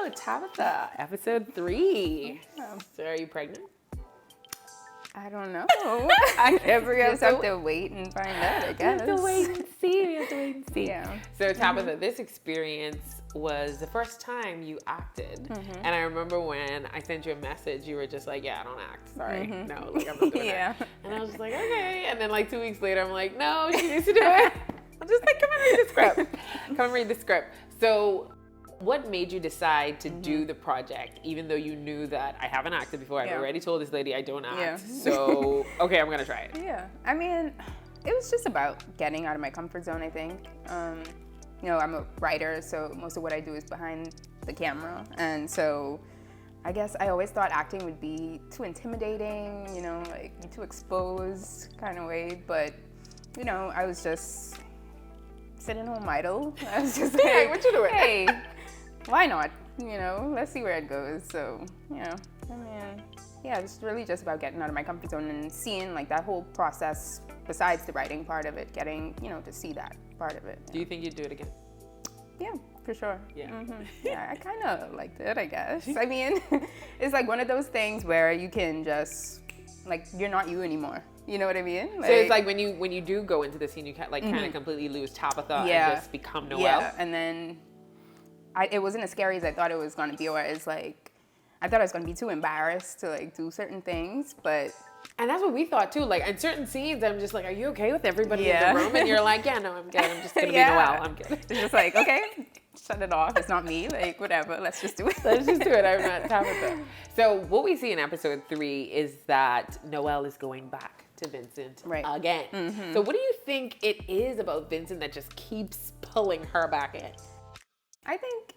So, Tabitha, episode 3. Yeah. So, are you pregnant? I don't know. I guess we just have to wait and find out, I guess. We have to wait and see. Yeah. So, Tabitha, this experience was the first time you acted. And I remember when I sent you a message, you were just like, yeah, I don't act. Sorry. No, like, I'm not doing it. And I was just like, okay. And then like 2 weeks later, I'm like, no, she needs to do it. I'm just like, come and read the script. Come and read the script. So, what made you decide to do the project, even though you knew that I haven't acted before? I've already told this lady I don't act. So, okay, I'm going to try it. Yeah. I mean, it was just about getting out of my comfort zone, I think. You know, I'm a writer, so most of what I do is behind the camera. And so I guess I always thought acting would be too intimidating, you know, like too exposed kind of way. But, you know, I was just sitting home idle. I was just like, what you doing? Hey, why not? You know, let's see where it goes. So, yeah, I mean, yeah, it's really just about getting out of my comfort zone and seeing like that whole process besides the writing part of it, getting, you know, to see that part of it. Do you think you'd do it again? Yeah, for sure. Yeah. Yeah, I kind of liked it, I guess. I mean, it's like one of those things where you can just, like, you're not you anymore. You know what I mean? Like, so it's like when you do go into the scene, you can like kind of completely lose Tabitha and just become Noelle. Yeah, and then it wasn't as scary as I thought it was going to be, or as like, I thought I was going to be too embarrassed to like do certain things, but. And that's what we thought too. Like in certain scenes, I'm just like, are you okay with everybody in the room? And you're like, yeah, no, I'm good. I'm just going to be Noelle. I'm good. It's just like, okay, shut it off. It's not me. Like, whatever. Let's just do it. Let's just do it. I'm not Tabitha. So what we see in episode 3 is that Noelle is going back to Vincent again. So what do you think it is about Vincent that just keeps pulling her back in? I think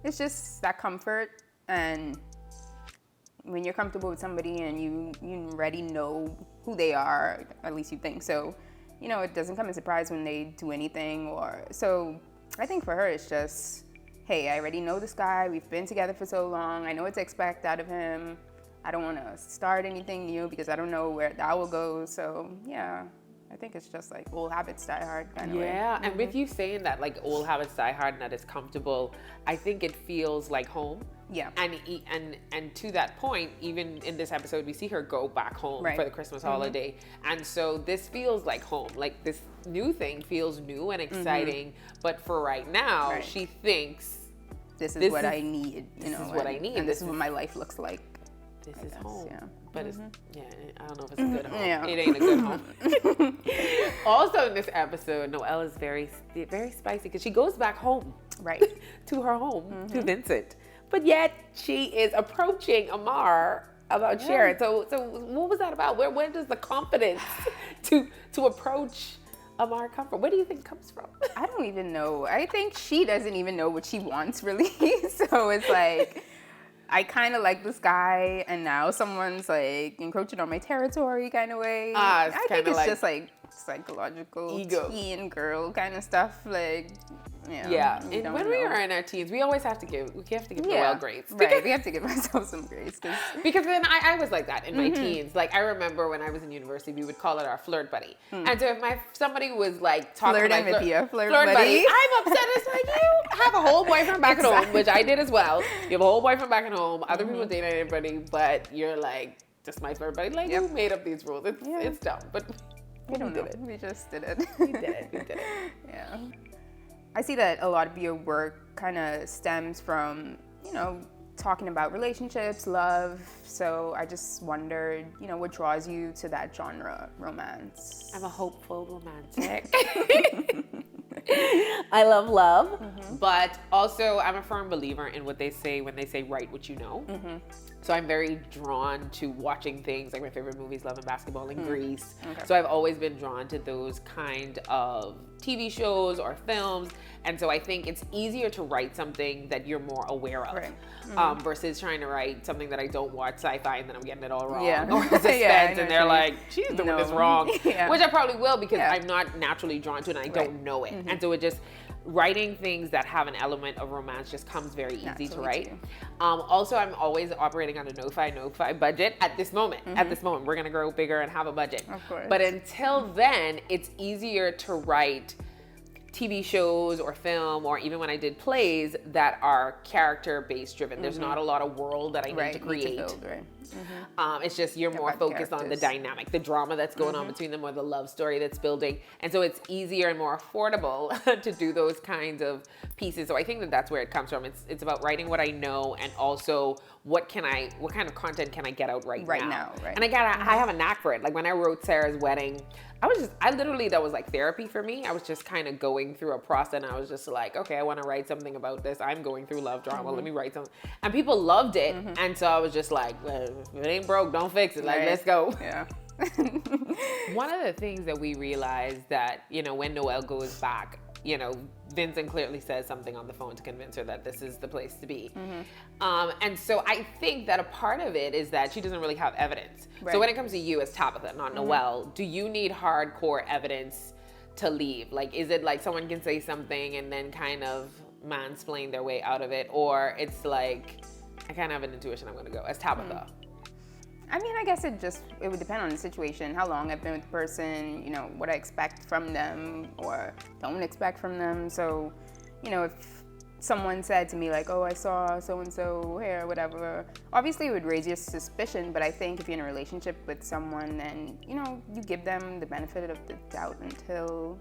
it's just that comfort, and when you're comfortable with somebody and you already know who they are, at least you think so, you know, it doesn't come as a surprise when they do anything. Or so I think for her it's just, hey, I already know this guy, we've been together for so long, I know what to expect out of him, I don't want to start anything new because I don't know where that will go. So yeah, I think it's just like old habits die hard kind of way. Yeah, and with you saying that, like old habits die hard and that it's comfortable, I think it feels like home. Yeah. And to that point, even in this episode, we see her go back home for the Christmas holiday. And so this feels like home. Like this new thing feels new and exciting. But for right now, she thinks this is what I need. You know, this is what I need. And this is what my life looks like. This is home. Yeah. But it's, I don't know if it's a good home. Yeah. It ain't a good home. Also in this episode, Noelle is very, very spicy because she goes back home. Right. To her home, to Vincent. But yet she is approaching Amar about Sharon. So what was that about? Where does the confidence to approach Amar come from? Where do you think it comes from? I don't even know. I think she doesn't even know what she wants really. So it's like, I kind of like this guy, and now someone's like encroaching on my territory kind of way. I think it's just like psychological ego, teen girl kind of stuff. Like, yeah. And when we are in our teens, we always have to give Noelle grace. Right, we have to give ourselves some grace. Because then I was like that in my teens. Like I remember when I was in university, we would call it our flirt buddy. And so if somebody was like talking flirting about with your flirt buddy, I'm upset. It's like you have a whole boyfriend back at home, which I did as well. You have a whole boyfriend back at home. Other people date anybody, but you're like just my flirt buddy. Like who made up these rules? It's dumb, but we don't know. We just did it. We did it. Yeah. I see that a lot of your work kind of stems from, you know, talking about relationships, love. So I just wondered, you know, what draws you to that genre, romance? I'm a hopeful romantic. I love love, but also I'm a firm believer in what they say when they say write what you know. So I'm very drawn to watching things like my favorite movies, Love and Basketball and Grease. So I've always been drawn to those kind of TV shows or films. And so I think it's easier to write something that you're more aware of versus trying to write something that I don't watch sci-fi and then I'm getting it all wrong. Or suspense and they're like, she's doing this wrong. Which I probably will because I'm not naturally drawn to it and I don't know it. And so it just, writing things that have an element of romance just comes very easy to write. Also, I'm always operating on a no-fi budget at this moment. At this moment, we're gonna grow bigger and have a budget. Of course. But until then, it's easier to write TV shows or film, or even when I did plays that are character-based driven. There's not a lot of world that I need to create. Build, right. It's just you're more focused on the dynamic, the drama that's going on between them, or the love story that's building. And so it's easier and more affordable to do those kinds of pieces. So I think that that's where it comes from. It's about writing what I know, and also what kind of content can I get out right now. Right. And I have a knack for it. Like when I wrote Sarah's Wedding, I literally, that was like therapy for me. I was just kind of going through a process, and I was just like, okay, I want to write something about this. I'm going through love drama. Let me write something. And people loved it. And so I was just like, well, if it ain't broke, don't fix it. Like, let's go. Yeah. One of the things that we realized that, when Noelle goes back, Vincent clearly says something on the phone to convince her that this is the place to be. And so I think that a part of it is that she doesn't really have evidence. Right. So when it comes to you as Tabitha, not Noelle, do you need hardcore evidence to leave? Like, is it like someone can say something and then kind of mansplain their way out of it? Or it's like, I kind of have an intuition I'm going to go as Tabitha. I mean, I guess it would depend on the situation, how long I've been with the person, what I expect from them or don't expect from them. So, if someone said to me like, oh, I saw so-and-so here, whatever, obviously it would raise your suspicion. But I think if you're in a relationship with someone, then, you give them the benefit of the doubt until...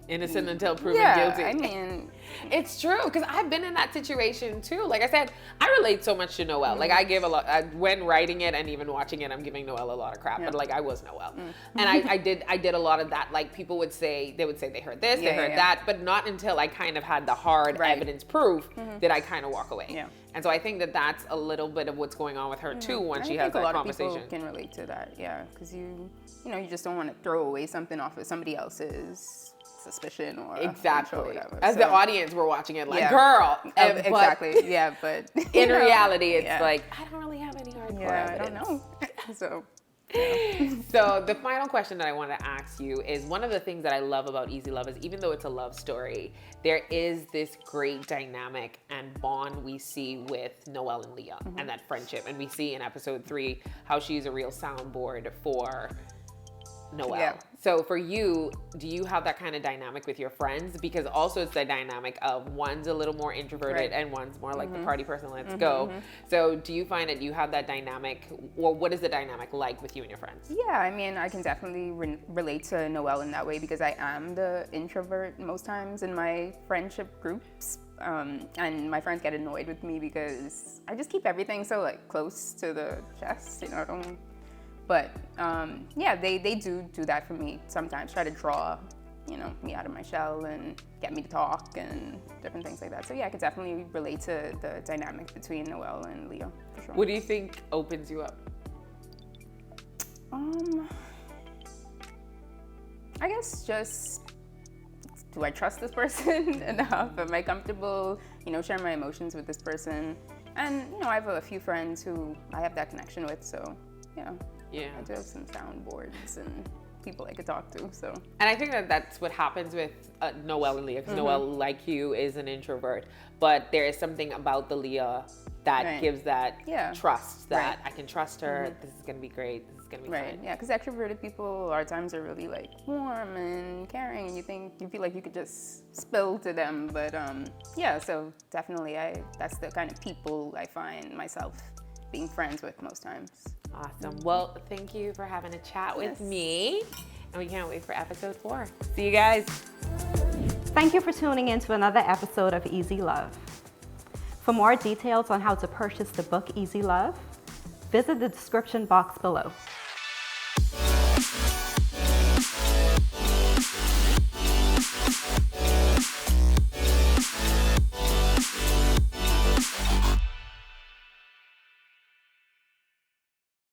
Innocent until proven guilty. I mean, it's true, because I've been in that situation too. Like I said, I relate so much to Noelle. Like I give a lot when writing it and even watching it. I'm giving Noelle a lot of crap, but like I was Noelle, and I did a lot of that. Like people would say they heard this, they heard that, but not until I kind of had the hard evidence proof did I kind of walk away. Yeah. And so I think that that's a little bit of what's going on with her too when she has that conversation. A lot of people can relate to that, because you just don't want to throw away something off of somebody else's suspicion or or whatever. As the audience, we're watching it like, girl. Exactly. But in reality, it's like, I don't really have any hardcore evidence. I don't know. So. So the final question that I want to ask you is, one of the things that I love about Easy Love is, even though it's a love story, there is this great dynamic and bond we see with Noelle and Leah and that friendship. And we see in episode 3 how she's a real soundboard for Noelle. Yeah. So for you, do you have that kind of dynamic with your friends? Because also it's the dynamic of one's a little more introverted and one's more like the party person, let's go. So do you find that you have that dynamic, or what is the dynamic like with you and your friends? Yeah, I mean, I can definitely relate to Noelle in that way, because I am the introvert most times in my friendship groups. And my friends get annoyed with me because I just keep everything so like close to the chest, I don't. But they do that for me sometimes, try to draw, me out of my shell and get me to talk and different things like that. So yeah, I could definitely relate to the dynamic between Noelle and Leo, for sure. What do you think opens you up? I guess just, do I trust this person enough? Am I comfortable, sharing my emotions with this person? And, I have a few friends who I have that connection with, so, Yeah, I do have some soundboards and people I could talk to, so. And I think that that's what happens with Noelle and Leah, because Noelle, like you, is an introvert, but there is something about the Leah that gives that trust, that I can trust her, this is going to be great, this is going to be fine. Yeah, because extroverted people a lot of times are really like warm and caring, and you feel like you could just spill to them, but so definitely that's the kind of people I find myself being friends with most times. Awesome. Well, thank you for having a chat with me, and we can't wait for episode 4. See you guys. Thank you for tuning in to another episode of Easy Love. For more details on how to purchase the book Easy Love, visit the description box below.